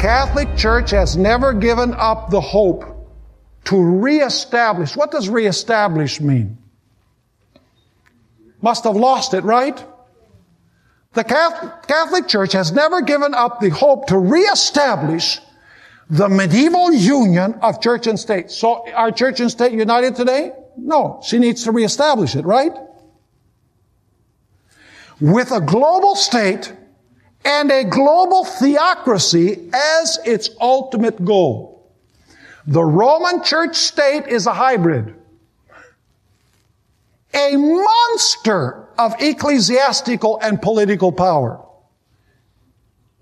Catholic Church has never given up the hope to reestablish. What does reestablish mean? Must have lost it, right? The Catholic Church has never given up the hope to reestablish the medieval union of church and state. So are church and state united today? No. She needs to reestablish it, right? With a global state and a global theocracy as its ultimate goal. The Roman church state is a hybrid. A monster of ecclesiastical and political power.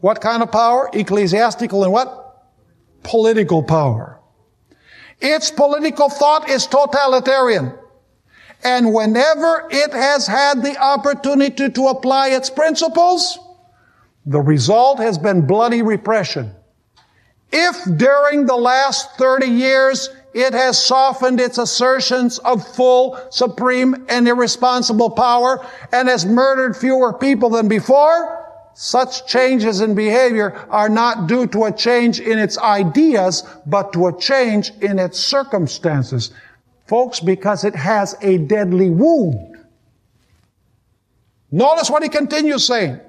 What kind of power? Ecclesiastical and what? Political power. Its political thought is totalitarian. And whenever it has had the opportunity to apply its principles, the result has been bloody repression. If during the last 30 years it has softened its assertions of full, supreme, and irresponsible power and has murdered fewer people than before, such changes in behavior are not due to a change in its ideas, but to a change in its circumstances. Folks, because it has a deadly wound. Notice what he continues saying.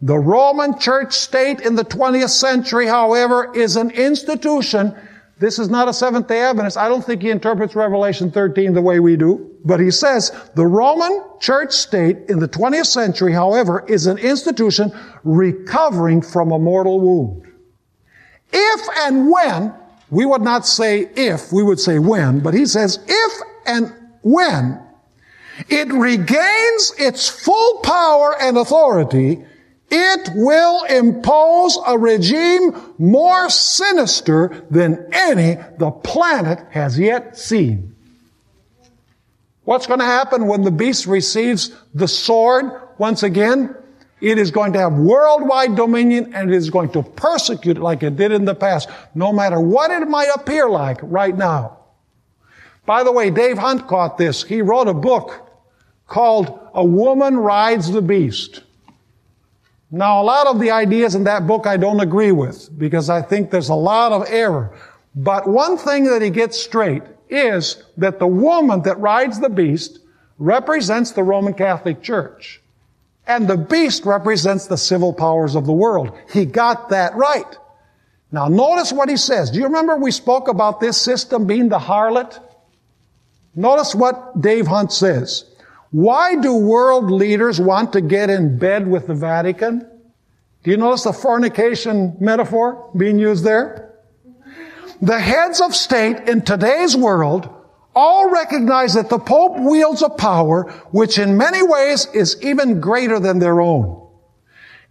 The Roman church state in the 20th century, however, is an institution. This is not a Seventh-day Adventist. I don't think he interprets Revelation 13 the way we do. But he says, the Roman church state in the 20th century, however, is an institution recovering from a mortal wound. If and when, we would not say if, we would say when, but he says, if and when it regains its full power and authority, it will impose a regime more sinister than any the planet has yet seen. What's going to happen when the beast receives the sword once again? It is going to have worldwide dominion, and it is going to persecute like it did in the past, no matter what it might appear like right now. By the way, Dave Hunt caught this. He wrote a book called A Woman Rides the Beast. Now, a lot of the ideas in that book I don't agree with, because I think there's a lot of error. But one thing that he gets straight is that the woman that rides the beast represents the Roman Catholic Church. And the beast represents the civil powers of the world. He got that right. Now, notice what he says. Do you remember we spoke about this system being the harlot? Notice what Dave Hunt says. Why do world leaders want to get in bed with the Vatican? Do you notice the fornication metaphor being used there? The heads of state in today's world all recognize that the Pope wields a power which in many ways is even greater than their own.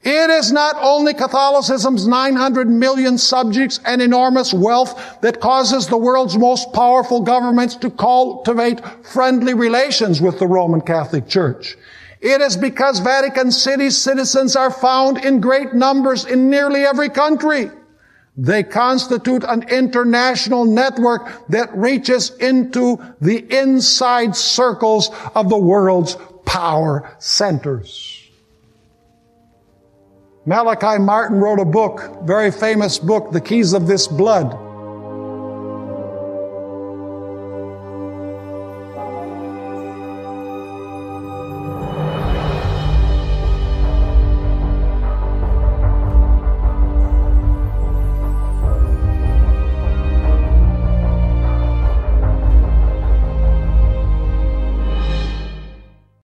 It is not only Catholicism's 900 million subjects and enormous wealth that causes the world's most powerful governments to cultivate friendly relations with the Roman Catholic Church. It is because Vatican City's citizens are found in great numbers in nearly every country. They constitute an international network that reaches into the inside circles of the world's power centers. Malachi Martin wrote a book, very famous book, The Keys of This Blood.